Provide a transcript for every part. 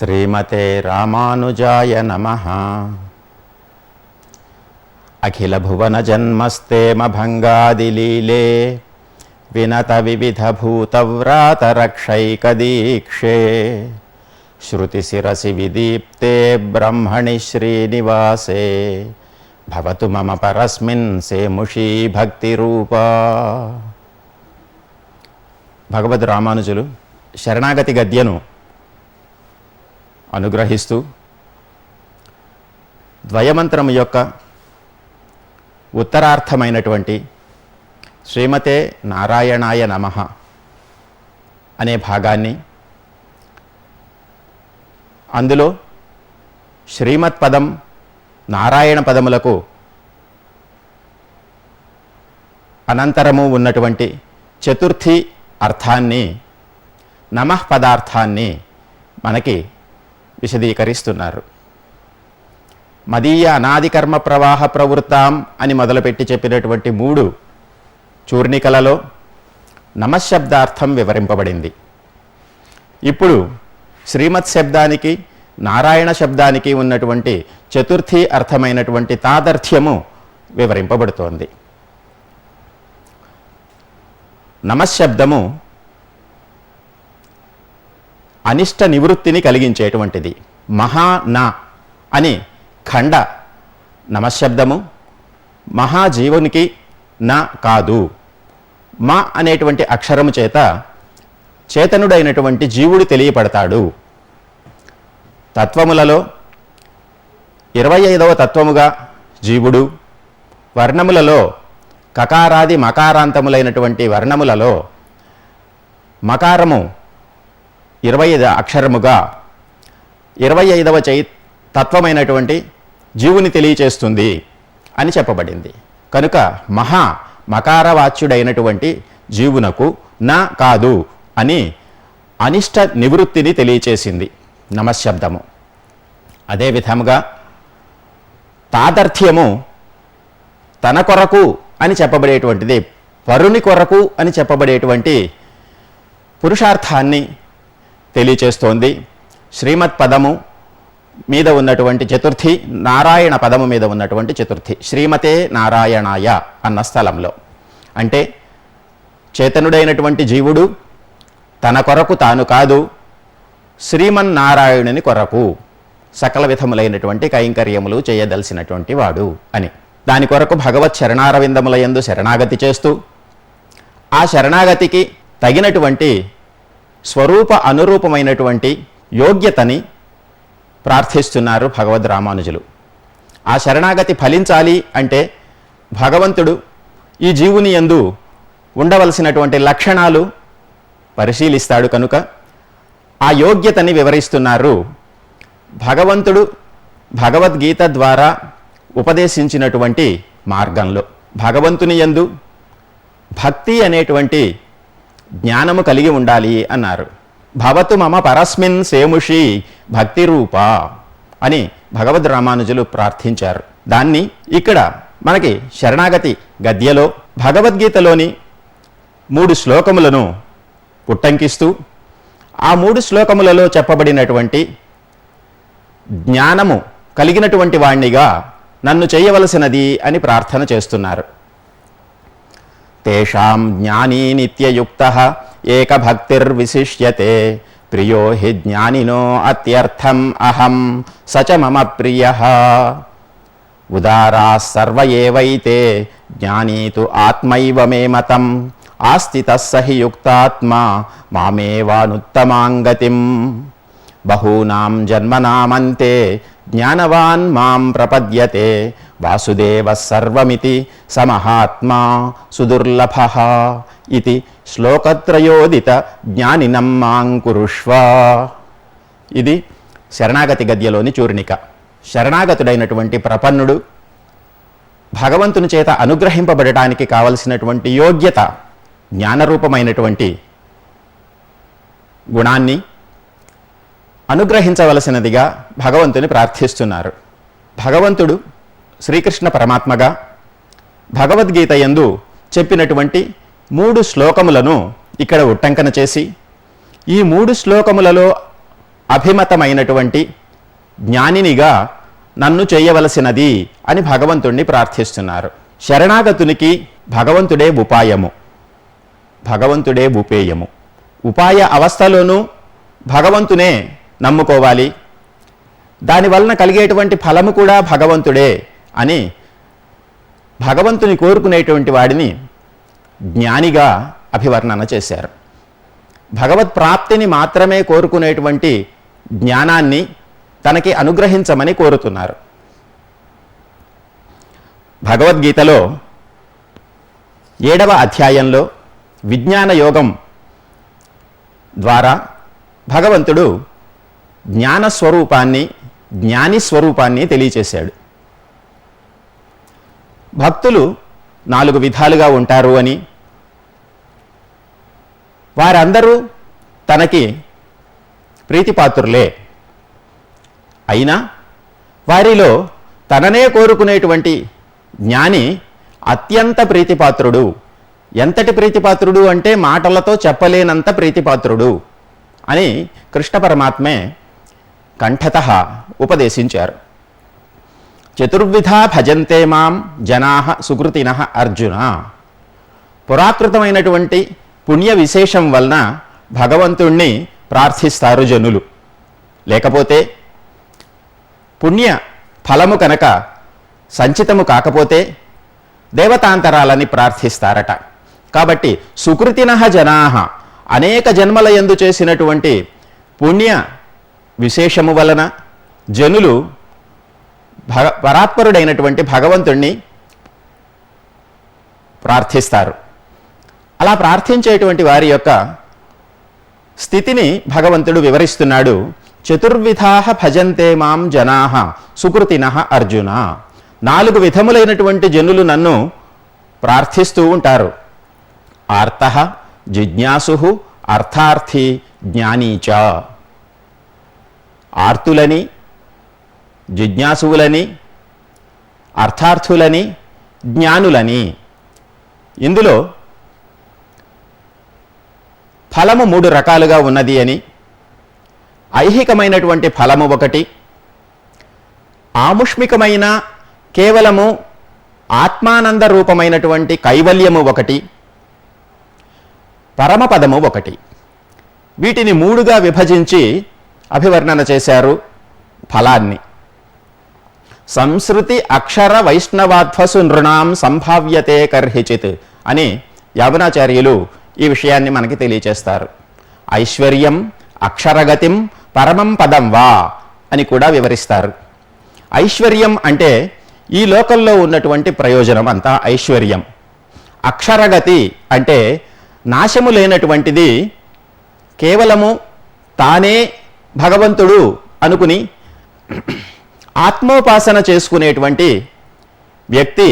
శ్రీమతే రామానుజాయ నమః. అఖిల భువన జన్మస్తేమ భంగాదిలీలే వినత వివిధ భూతవ్రాత రక్షైకదీక్షే శృతి శిరసి విదీప్తే బ్రహ్మణి శ్రీనివాసే భవతు మమ పరస్మిన్ సేముషీ భక్తిరూపా. భగవద్ రామానుజులు శరణాగతి గద్యను అనుగ్రహిస్తూ ద్వయమంత్రము యొక్క ఉత్తరార్థమైనటువంటి శ్రీమతే నారాయణాయ నమః అనే భాగాన్ని, అందులో శ్రీమత్ పదం నారాయణ పదములకు అనంతరము ఉన్నటువంటి చతుర్థి అర్థాన్ని, నమః పదార్థాన్ని మనకి విశదీకరిస్తున్నారు. మదీయ అనాది కర్మ ప్రవాహ ప్రవృత్తాం అని మొదలుపెట్టి చెప్పినటువంటి 3 చూర్ణికలలో నమశబ్దార్థం వివరింపబడింది. ఇప్పుడు శ్రీమత్ శబ్దానికి నారాయణ శబ్దానికి ఉన్నటువంటి చతుర్థి అర్థమైనటువంటి తాదర్థ్యము వివరింపబడుతోంది. నమశబ్దము అనిష్ట నివృత్తిని కలిగించేటువంటిది. మహా నా అని ఖండ నమశబ్దము మహాజీవునికి నా కాదు. మా అనేటువంటి అక్షరము చేత చేతనుడైనటువంటి జీవుడు తెలియపడతాడు. తత్వములలో 25వ తత్వముగా జీవుడు, వర్ణములలో కకారాది మకారాంతములైనటువంటి వర్ణములలో మకారము 25 అక్షరముగా 25వ తత్వమైనటువంటి జీవుని తెలియచేస్తుంది అని చెప్పబడింది. కనుక మహా మకారవాచ్యుడైనటువంటి జీవునకు నా కాదు అని అనిష్ట నివృత్తిని తెలియచేసింది నమశబ్దము. అదే విధముగా తాదర్థ్యము తన కొరకు అని చెప్పబడేటువంటిది, పరుని కొరకు అని చెప్పబడేటువంటి పురుషార్థాన్ని తెలియచేస్తోంది. శ్రీమత్ పదము మీద ఉన్నటువంటి చతుర్థి, నారాయణ పదము మీద ఉన్నటువంటి చతుర్థి, శ్రీమతే నారాయణాయ అన్న స్థలంలో. అంటే చేతనుడైనటువంటి జీవుడు తన కొరకు తాను కాదు, శ్రీమన్నారాయణుని కొరకు సకల విధములైనటువంటి కైంకర్యములు చేయదలిసినటువంటి వాడు అని. దాని కొరకు భగవత్ శరణారవిందముల యందు శరణాగతి చేస్తూ ఆ శరణాగతికి తగినటువంటి స్వరూప అనురూపమైనటువంటి యోగ్యతని ప్రార్థిస్తున్నారు భగవద్ రామానుజులు. ఆ శరణాగతి ఫలించాలి అంటే భగవంతుడు ఈ జీవుని యందు ఉండవలసినటువంటి లక్షణాలు పరిశీలిస్తాడు. కనుక ఆ యోగ్యతని వివరిస్తున్నారు. భగవంతుడు భగవద్గీత ద్వారా ఉపదేశించినటువంటి మార్గంలో భగవంతుని యందు భక్తి అనేటువంటి జ్ఞానము కలిగి ఉండాలి అన్నారు. భవతు మమ పరస్మిన్ సేముషి భక్తి రూప అని భగవద్ రామానుజులు ప్రార్థించారు. దాన్ని ఇక్కడ మనకి శరణాగతి గద్యలో భగవద్గీతలోని 3 శ్లోకములను ఉట్టంకిస్తూ ఆ 3 శ్లోకములలో చెప్పబడినటువంటి జ్ఞానము కలిగినటువంటి వాణ్ణిగా నన్ను చేయవలసినది అని ప్రార్థన చేస్తున్నారు. తేషాం జ్ఞానీ నిత్యయుక్తః ఏకభక్తిర్విశిష్యతే ప్రియో హి జ్ఞానినో అత్యర్థం అహం సచ మమ ప్రియః ఉదారాः సర్వ ఏవైతే జ్ఞానీ తు ఆత్మైవ మే మతం ఆస్థితః స హి యుక్తాత్మా మామేవానుత్తమాంగతిం బహూనాం జన్మనామంతే జ్ఞానవాన్ మాం ప్రపద్యతే వాసుదేవః సర్వమితి సమహాత్మా సుదుర్లభః ఇతి శ్లోకత్రయోదిత జ్ఞానినం మాం కురుష్వ. ఇది శరణాగతి గద్యలోని చూర్ణిక. శరణాగతుడైనటువంటి ప్రపన్నుడు భగవంతుని చేత అనుగ్రహింపబడటానికి కావలసినటువంటి యోగ్యత, జ్ఞానరూపమైనటువంటి గుణాన్ని అనుగ్రహించవలసినదిగా భగవంతుని ప్రార్థిస్తున్నారు. భగవంతుడు శ్రీకృష్ణ పరమాత్మగా భగవద్గీత యందు చెప్పినటువంటి 3 శ్లోకములను ఇక్కడ ఉట్టంకన చేసి ఈ 3 శ్లోకములలో అభిమతమైనటువంటి జ్ఞానినిగా నన్ను చేయవలసినది అని భగవంతుణ్ణి ప్రార్థిస్తున్నారు. శరణాగతునికి భగవంతుడే ఉపాయము, భగవంతుడే ఉపేయము. ఉపాయ అవస్థలోనూ భగవంతునే నమ్ముకోవాలి, దానివలన కలిగేటువంటి ఫలము కూడా భగవంతుడే అని భగవంతుని కోరుకునేటువంటి వాడిని జ్ఞానిగా అభివర్ణన చేశారు. భగవత్ ప్రాప్తిని మాత్రమే కోరుకునేటువంటి జ్ఞానాన్ని తనకి అనుగ్రహించమని కోరుతున్నారు. భగవద్గీతలో 7వ అధ్యాయంలో విజ్ఞాన యోగం ద్వారా భగవంతుడు జ్ఞానస్వరూపాన్ని, జ్ఞాని స్వరూపాన్ని తెలియచేశాడు. భక్తులు 4 విధాలుగా ఉంటారు అని, వారందరూ తనకి ప్రీతిపాత్రులే, అయినా వారిలో తననే కోరుకునేటువంటి జ్ఞాని అత్యంత ప్రీతిపాత్రుడు. ఎంతటి ప్రీతిపాత్రుడు అంటే మాటలతో చెప్పలేనంత ప్రీతిపాత్రుడు అని కృష్ణ పరమాత్మే కంఠతః ఉపదేశించారు. చతుర్విధా భజంతే మాం జనాః సుకృతినః అర్జున. పురాకృతమైనటువంటి పుణ్య విశేషం వలన భగవంతుణ్ణి ప్రార్థిస్తారు జనులు. లేకపోతే పుణ్య ఫలము కనుక సంచితము కాకపోతే దేవతాంతరాలని ప్రార్థిస్తారట. కాబట్టి సుకృతినః జనాః, అనేక జన్మల యందు చేసినటువంటి పుణ్య విశేషము వలన జనులు పరాత్పరుడైనటువంటి భగవంతుణ్ణి ప్రార్థిస్తారు. అలా ప్రార్థించేటువంటి వారి యొక్క స్థితిని భగవంతుడు వివరిస్తున్నాడు. చతుర్విధాః భజంతే మాం జనాః సుకృతినః అర్జున. 4 విధములైనటువంటి జనులు నన్ను ప్రార్థిస్తూ ఉంటారు. ఆర్తః, జిజ్ఞాసుః, అర్థార్థి, జ్ఞానీ చ. ఆర్తులని, జిజ్ఞాసువులని, అర్థార్థులని, జ్ఞానులని. ఇందులో ఫలము 3 రకాలుగా ఉన్నది అని, ఐహికమైనటువంటి ఫలము ఒకటి, ఆముష్మికమైన కేవలము ఆత్మానంద రూపమైనటువంటి కైవల్యము ఒకటి, పరమపదము ఒకటి. వీటిని 3గా విభజించి అభివర్ణన చేశారు ఫలాన్ని. సంస్కృతి అక్షర వైష్ణవాధ్వసు నృణాం సంభావ్యతే కర్హిచిత్ అని యామునాచార్యులు ఈ విషయాన్ని మనకి తెలియచేస్తారు. ఐశ్వర్యం అక్షరగతిం పరమం పదం వా అని కూడా వివరిస్తారు. ఐశ్వర్యం అంటే ఈ లోకంలో ఉన్నటువంటి ప్రయోజనం అంతా ఐశ్వర్యం. అక్షరగతి అంటే నాశము లేనటువంటిది, కేవలము తానే భగవంతుడు అనుకుని ఆత్మోపాసన చేసుకునేటువంటి వ్యక్తి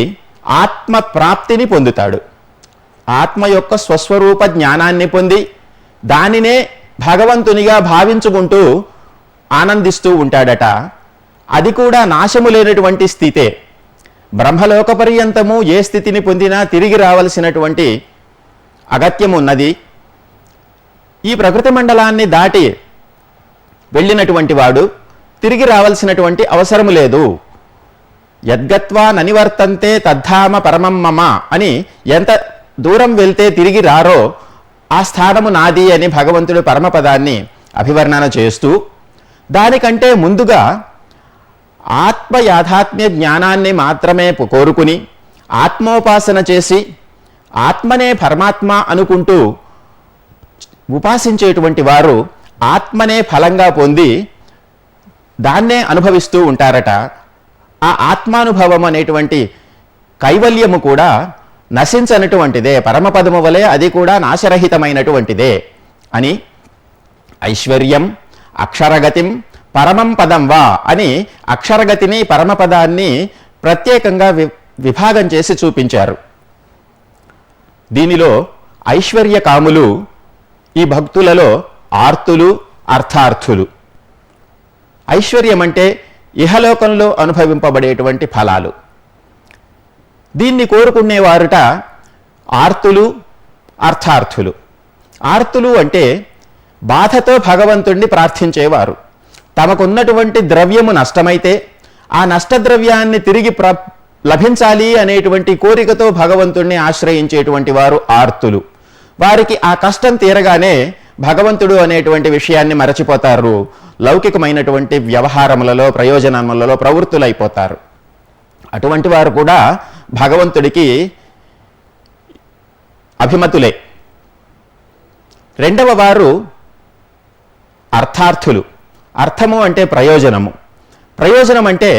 ఆత్మ ప్రాప్తిని పొందుతాడు. ఆత్మ యొక్క స్వస్వరూప జ్ఞానాన్ని పొంది దానినే భగవంతునిగా భావించుకుంటూ ఆనందిస్తూ ఉంటాడట. అది కూడా నాశము లేనటువంటి స్థితే. బ్రహ్మలోక పర్యంతము ఏ స్థితిని పొందినా తిరిగి రావలసినటువంటి అగత్యం ఉన్నది. ఈ ప్రకృతి మండలాన్ని దాటి వెళ్ళినటువంటి వాడు తిరిగి రావాల్సినటువంటి అవసరం లేదు. యద్గత్వా ననివర్తంతే తద్ధామ పరమం మమ అని ఎంత దూరం వెళ్తే తిరిగి రారో ఆ స్థానము నాది అని భగవంతుడు పరమపదాన్ని అభివర్ణన చేస్తూ, దానికంటే ముందుగా ఆత్మ యాథాత్మ్య జ్ఞానాన్ని మాత్రమే కోరుకుని ఆత్మోపాసన చేసి ఆత్మనే పరమాత్మ అనుకుంటూ ఉపాసించేటువంటి వారు ఆత్మనే ఫలంగా పొంది దాన్నే అనుభవిస్తూ ఉంటారట. ఆ ఆత్మానుభవం అనేటువంటి కైవల్యము కూడా నశించనటువంటిదే, పరమపదము వలె అది కూడా నాశరహితమైనటువంటిదే అని ఐశ్వర్యం అక్షరగతిం పరమం పదం వా అని అక్షరగతిని పరమపదాన్ని ప్రత్యేకంగా విభాగం చేసి చూపించారు. దీనిలో ఐశ్వర్య కాములు ఈ భక్తులలో ఆర్తులు, అర్థార్థులు. ఐశ్వర్యం అంటే ఇహలోకంలో అనుభవింపబడేటువంటి ఫలాలు. దీన్ని కోరుకునేవారుట ఆర్తులు, అర్థార్థులు. ఆర్తులు అంటే బాధతో భగవంతుణ్ణి ప్రార్థించేవారు. తమకున్నటువంటి ద్రవ్యము నష్టమైతే ఆ నష్టద్రవ్యాన్ని తిరిగి లభించాలి అనేటువంటి కోరికతో భగవంతుణ్ణి ఆశ్రయించేటువంటి వారు ఆర్తులు. వారికి ఆ కష్టం తీరగానే భగవంతుడు అనేటువంటి విషయాన్ని మరచిపోతారు, లౌకికమైనటువంటి వ్యవహారములలో ప్రయోజనములలో ప్రవృత్తులైపోతారు. అటువంటి వారు కూడా భగవంతుడికి అభిమతులే. రెండవ వారు అర్థార్థులు. అర్థము అంటే ప్రయోజనము. ప్రయోజనం అంటే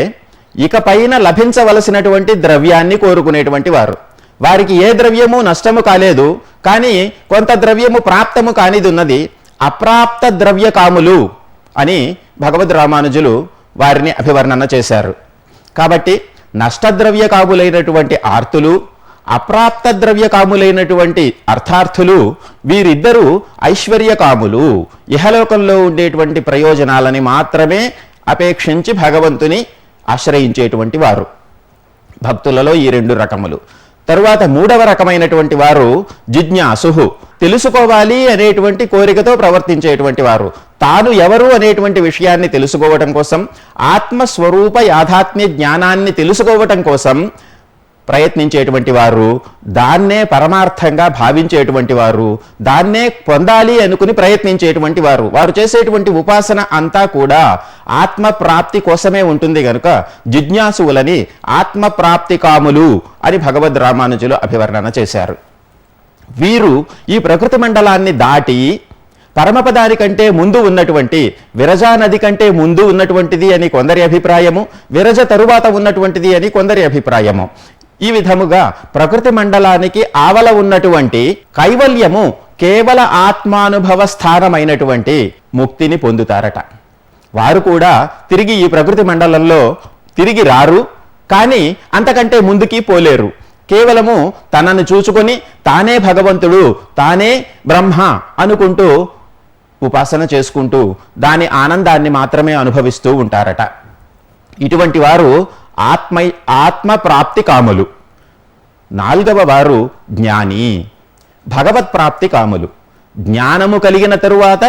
ఇకపైన లభించవలసినటువంటి ద్రవ్యాన్ని కోరుకునేటువంటి వారు. వారికి ఏ ద్రవ్యము నష్టము కాలేదు, కానీ కొంత ద్రవ్యము ప్రాప్తము కానిది ఉన్నది. అప్రాప్త ద్రవ్య కాములు అని భగవద్ రామానుజులు వారిని అభివర్ణన చేశారు. కాబట్టి నష్టద్రవ్య కాములైనటువంటి ఆర్తులు, అప్రాప్త ద్రవ్య కాములైనటువంటి అర్థార్థులు, వీరిద్దరూ ఐశ్వర్యకాములు. ఇహలోకంలో ఉండేటువంటి ప్రయోజనాలని మాత్రమే అపేక్షించి భగవంతుని ఆశ్రయించేటువంటి వారు. భక్తులలో ఈ రెండు రకములు. తరువాత మూడవ రకమైనటువంటి వారు జిజ్ఞాసుహు. తెలుసుకోవాలి అనేటువంటి కోరికతో ప్రవర్తించేటువంటి వారు. తాను ఎవరు అనేటువంటి విషయాన్ని తెలుసుకోవటం కోసం, ఆత్మస్వరూప యాథాత్మ్య జ్ఞానాన్ని తెలుసుకోవటం కోసం ప్రయత్నించేటువంటి వారు, దాన్నే పరమార్థంగా భావించేటువంటి వారు, దాన్నే పొందాలి అనుకుని ప్రయత్నించేటువంటి వారు. వారు చేసేటువంటి ఉపాసన అంతా కూడా ఆత్మప్రాప్తి కోసమే ఉంటుంది గనుక జిజ్ఞాసువులని ఆత్మప్రాప్తి కాములు అని భగవద్ రామానుజులు అభివర్ణన చేశారు. వీరు ఈ ప్రకృతి మండలాన్ని దాటి పరమపదాని కంటే ముందు ఉన్నటువంటి విరజా నది కంటే ముందు ఉన్నటువంటిది అని కొందరి అభిప్రాయము, విరజ తరువాత ఉన్నటువంటిది అని కొందరి అభిప్రాయము. ఈ విధముగా ప్రకృతి మండలానికి ఆవల ఉన్నటువంటి కైవల్యము కేవల ఆత్మానుభవ స్థానమైనటువంటి ముక్తిని పొందుతారట. వారు కూడా తిరిగి ఈ ప్రకృతి మండలంలో తిరిగి రారు, కానీ అంతకంటే ముందుకి పోలేరు. కేవలము తనను చూచుకొని తానే భగవంతుడు, తానే బ్రహ్మ అనుకుంటూ ఉపాసన చేసుకుంటూ దాని ఆనందాన్ని మాత్రమే అనుభవిస్తూ ఉంటారట. ఇటువంటి వారు ఆత్మప్రాప్తి కాములు. నాలుగవ వారు జ్ఞాని, భగవత్ప్రాప్తి కాములు. జ్ఞానము కలిగిన తరువాత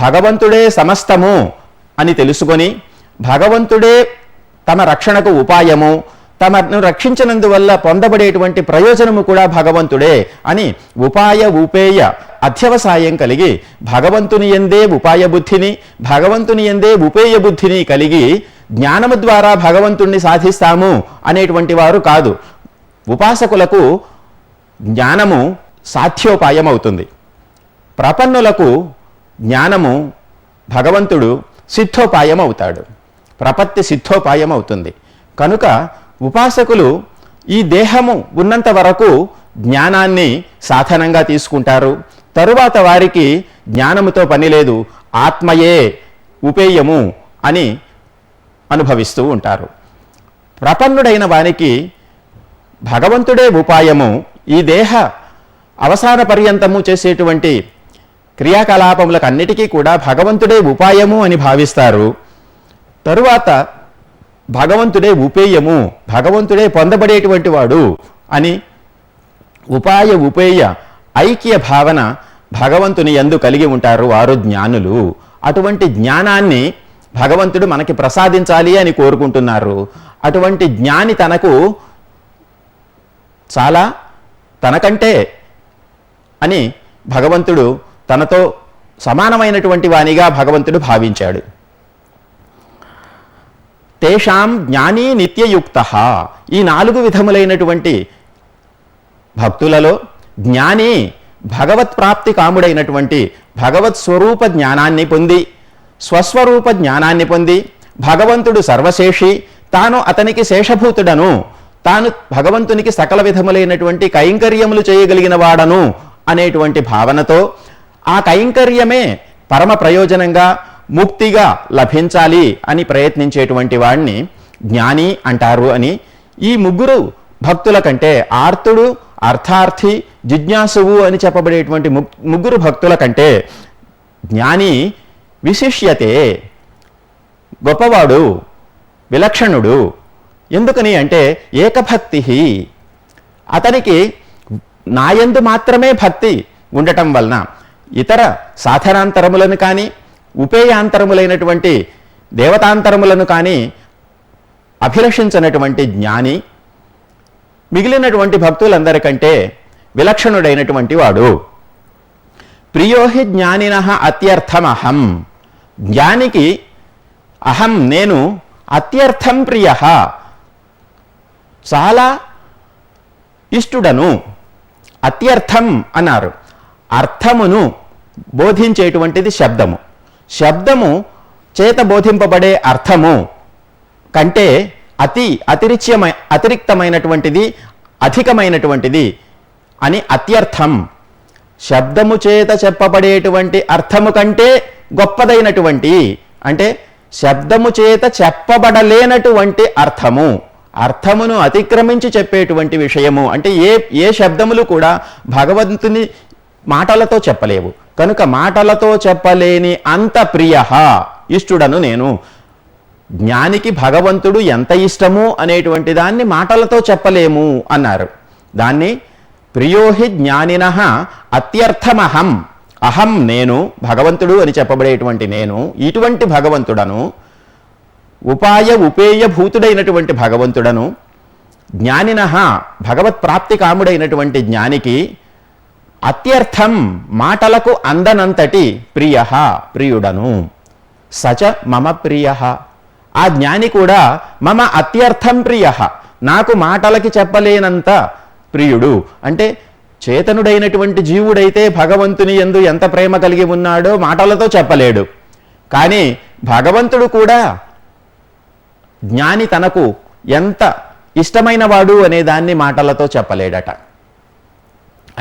భగవంతుడే సమస్తము అని తెలుసుకొని, భగవంతుడే తమ రక్షణకు ఉపాయము, తమను రక్షించినందువల్ల పొందబడేటువంటి ప్రయోజనము కూడా భగవంతుడే అని ఉపాయ ఉపేయ అధ్యవసాయం కలిగి భగవంతుని యందే ఉపాయ బుద్ధిని, భగవంతుని యందే ఉపేయ బుద్ధిని కలిగి జ్ఞానము ద్వారా భగవంతుణ్ణి సాధిస్తాము అనేటువంటి వారు కాదు. ఉపాసకులకు జ్ఞానము సాధ్యోపాయం అవుతుంది. ప్రపన్నులకు జ్ఞానము భగవంతుడు సిద్ధోపాయం అవుతాడు, ప్రపత్తి సిద్ధోపాయం అవుతుంది. కనుక ఉపాసకులు ఈ దేహము ఉన్నంత వరకు జ్ఞానాన్ని సాధనంగా తీసుకుంటారు. తరువాత వారికి జ్ఞానముతో పని లేదు, ఆత్మయే ఉపేయము అని అనుభవిస్తూ ఉంటారు. ప్రపన్నుడైన వానికి భగవంతుడే ఉపాయము. ఈ దేహ అవసాన పర్యంతము చేసేటువంటి క్రియాకలాపములకు అన్నిటికీ కూడా భగవంతుడే ఉపాయము అని భావిస్తారు. తరువాత భగవంతుడే ఉపేయము, భగవంతుడే పొందబడేటువంటి వాడు అని ఉపాయ ఉపేయ ఐక్య భావన భగవంతుని యందు కలిగి ఉంటారు వారు జ్ఞానులు. అటువంటి జ్ఞానాన్ని భగవంతుడు మనకి ప్రసాదించాలి అని కోరుకుంటున్నారు. అటువంటి జ్ఞాని తనకు చాలా తనకంటే అని భగవంతుడు తనతో సమానమైనటువంటి వానిగా భగవంతుడు భావించాడు. తేషాం జ్ఞానీ నిత్యయుక్త. ఈ 4 విధములైనటువంటి భక్తులలో జ్ఞాని భగవత్ప్రాప్తి కాముడైనటువంటి భగవత్ స్వరూప జ్ఞానాన్ని పొంది, స్వస్వరూప జ్ఞానాన్ని పొంది, భగవంతుడు సర్వశేషి, తాను అతనికి శేషభూతుడను, తాను భగవంతునికి సకల విధములైనటువంటి కైంకర్యములు చేయగలిగిన వాడను అనేటువంటి భావనతో ఆ కైంకర్యమే పరమ ప్రయోజనంగా ముక్తిగా లభించాలి అని ప్రయత్నించేటువంటి వాడిని జ్ఞాని అంటారు అని ఈ 3 భక్తుల కంటే, ఆర్తుడు, అర్థార్థి, జిజ్ఞాసువు అని చెప్పబడేటువంటి 3 భక్తుల కంటే జ్ఞాని విశిష్యతే, గొప్పవాడు, విలక్షణుడు. ఎందుకని అంటే ఏకభక్తి, అతనికి నాయందు మాత్రమే భక్తి ఉండటం వలన ఇతర సాధనాంతరములను కానీ ఉపేయాంతరములైనటువంటి దేవతాంతరములను కానీ అభిలషించినటువంటి జ్ఞాని మిగిలినటువంటి భక్తులందరికంటే విలక్షణుడైనటువంటి వాడు. ప్రియోహి జ్ఞానినః అత్యర్థమహం. జ్ఞానికి అహం నేను అత్యర్థం ప్రియః చాలా ఇష్టుడను. అత్యర్థం అన్నారు. అర్థమును బోధించేటువంటిది శబ్దము. శబ్దము చేత బోధింపబడే అర్థము కంటే అతిరిక్తమైనటువంటిది అధికమైనటువంటిది అని అత్యర్థం. శబ్దము చేత చెప్పబడేటువంటి అర్థము కంటే గొప్పదైనటువంటి, అంటే శబ్దము చేత చెప్పబడలేనటువంటి అర్థము, అర్థమును అతిక్రమించి చెప్పేటువంటి విషయము. అంటే ఏ శబ్దములు కూడా భగవంతుని మాటలతో చెప్పలేవు. కనుక మాటలతో చెప్పలేని అంత ప్రియ ఇష్టుడను నేను. జ్ఞానికి భగవంతుడు ఎంత ఇష్టము అనేటువంటి దాన్ని మాటలతో చెప్పలేము అన్నారు. దాన్ని ప్రియోహి జ్ఞానినః అత్యర్థమహం. అహం నేను, భగవంతుడు అని చెప్పబడేటువంటి నేను ఇటువంటి భగవంతుడను, ఉపేయ భూతుడైనటువంటి భగవంతుడను, జ్ఞానినః భగవత్ ప్రాప్తి కాముడైనటువంటి జ్ఞానికి అత్యర్థం మాటలకు అందనంతటి ప్రియుడను. సచ మమ ప్రియ. ఆ జ్ఞాని కూడా మమ అత్యర్థం ప్రియ, నాకు మాటలకి చెప్పలేనంత ప్రియుడు. అంటే చేతనుడైనటువంటి జీవుడైతే భగవంతుని యందు ఎంత ప్రేమ కలిగి ఉన్నాడో మాటలతో చెప్పలేడు. కానీ భగవంతుడు కూడా జ్ఞాని తనకు ఎంత ఇష్టమైన వాడు అనే దాన్ని మాటలతో చెప్పలేడట.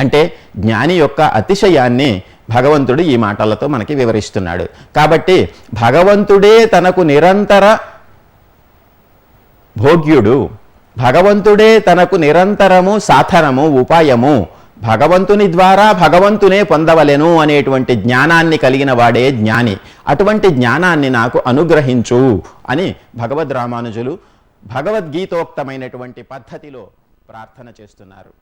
అంటే జ్ఞాని యొక్క అతిశయాన్ని భగవంతుడు ఈ మాటలతో మనకి వివరిస్తున్నాడు. కాబట్టి భగవంతుడే తనకు నిరంతర భోగ్యుడు, భగవంతుడే తనకు నిరంతరము సాధనము, ఉపాయము, భగవంతుని ద్వారా భగవంతునే పొందవలెను అనేటువంటి జ్ఞానాన్ని కలిగిన వాడే జ్ఞాని. అటువంటి జ్ఞానాన్ని నాకు అనుగ్రహించు అని భగవద్ రామానుజులు భగవద్గీతోక్తమైనటువంటి పద్ధతిలో ప్రార్థన చేస్తున్నారు.